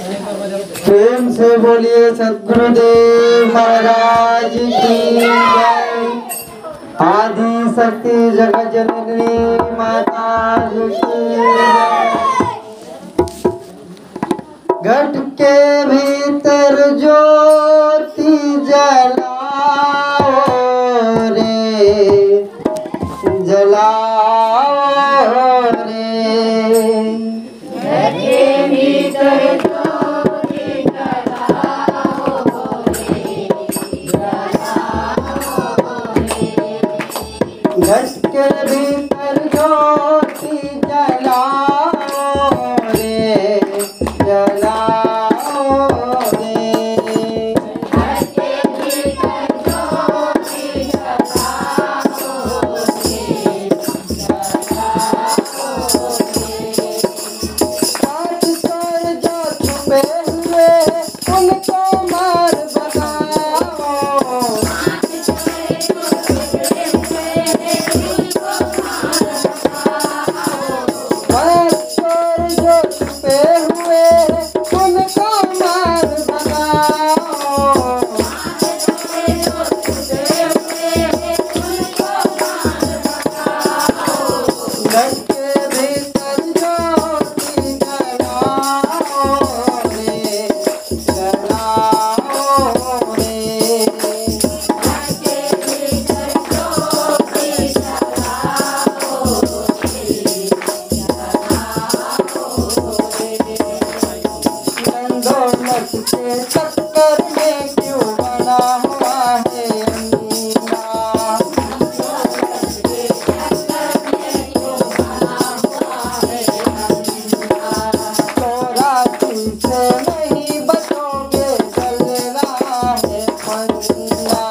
प्रेम से बोलिए सद्गुरुदेव महाराज की जय। आदि शक्ति जगत जननी माता की जय। घट के भीतर ज्योति जलाओ रे, जलाओ रे। घट के भीतर ज्योति जलाओ रे, जलाओ रे। घट के भीतर ज्योति जलाओ रे, जलाओ रे। घर के भीतर ज्योति जलाओ रे, जलाओ रे। साथ सर जो छुपे हुए उनको मार बनाओ। साथ सर जो छुपे हुए उनको मार बनाओ। साथ सर जो छुपे हुए उनको मार बनाओ। घर के भीतर ज्योति जलाओ रे, जलाओ रे। घर के भीतर ज्योति जलाओ रे, जलाओ रे। नंदोलत के चक्कर में क्यों बना हुआ है अंधा? चौरासी से नहीं बचोगे, चल रहा है पंजा।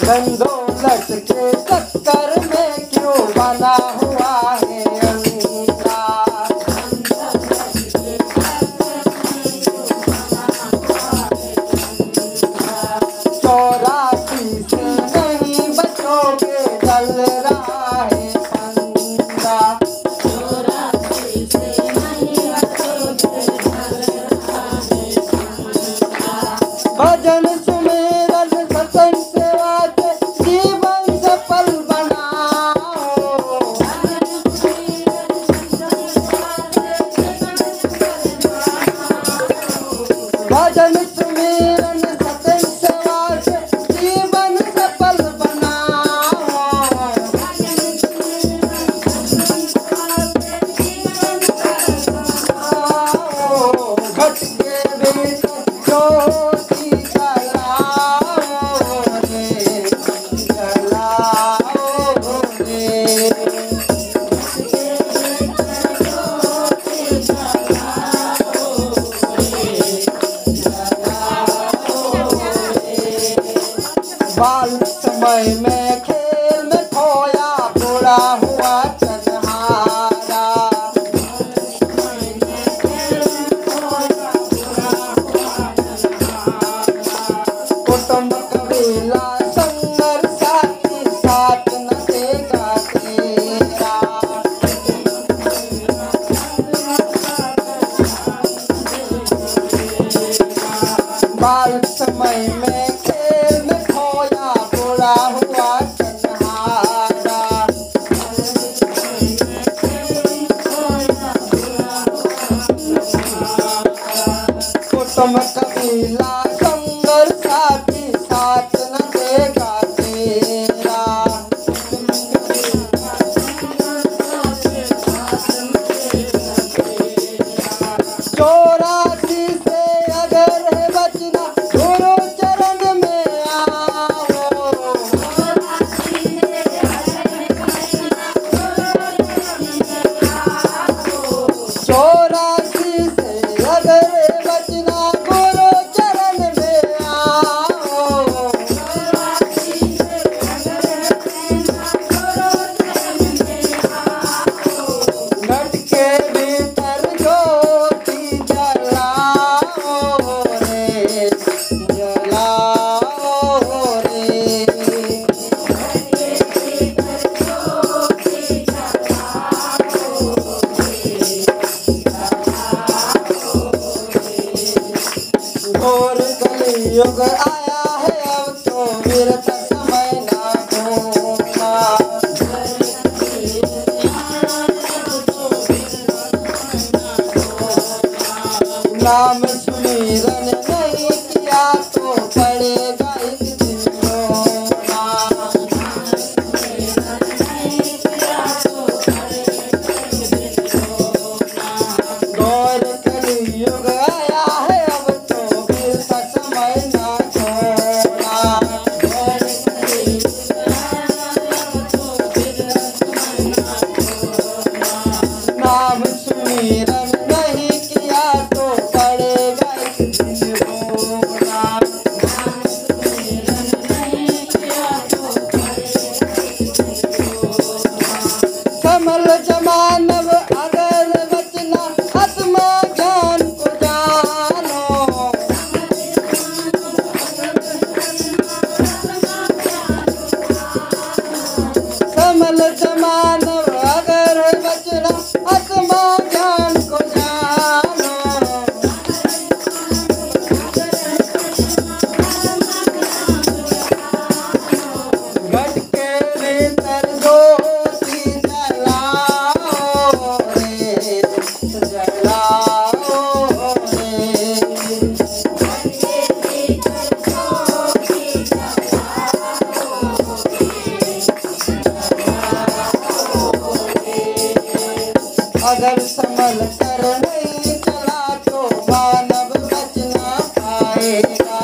गंदोलत के चक्कर में क्यों बना हुआ है अंधा? चौरासी से नहीं बचोगे, चल रहा है पंजा। चौरासी से नहीं बचोगे, चल रहा है पंजा। भजन सुमेरन सत्संग सेवा से जीवन सफल बनाओ। भजन सुमेरन सत्संग सेवा से जीवन सफल बनाओ। घट के भीतर ज्योति जलाओ रे, जलाओ रे। बाल समय में खेल में खोया बुरा हुआ चनहारा। कुटुंब कबीला संगर साथी साथ न देगा तेरा। बाल समय में खेल में खोया बुरा हुआ चनहारा। कुटुंब कबीला संगर साथी साथ न देगा तेरा। चौरासी से अगर है बचना, गुरु चरण में आओ। चौरासी से अगर है बचना, गुरु जल समान अगर है बचना आत्मा ज्ञान को जानो। घट के भीतर ज्योति जलाओ रे, जलाओ रे। अगर संभल कर नहीं चला तो मानव बच ना पाएगा।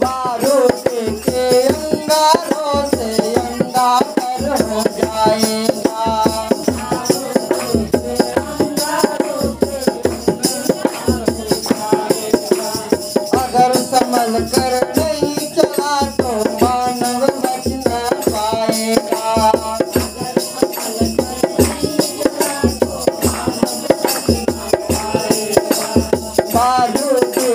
बारूद के अंगारों से अंगार हो जाएगा। अगर संभल कर नहीं चला तो मानव बच ना पाएगा। बारूद के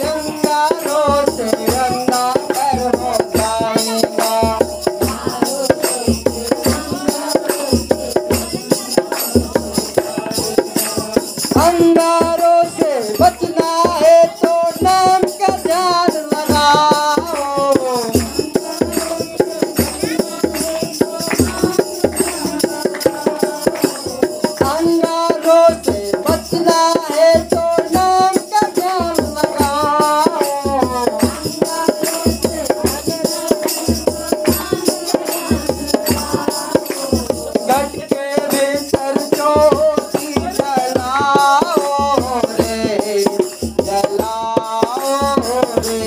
अंगारों से अंगार हो जाएगा। अंगारों से बचना है तो नाम का ध्यान लगाओ। अंगारों से बचना है तो नाम का ध्यान लगाओ। घट के भीतर ज्योति जलाओ रे, जलाओ रे।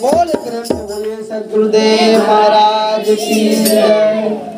बोल कृष्ण बोले सद्गुरुदेव महाराज की जय।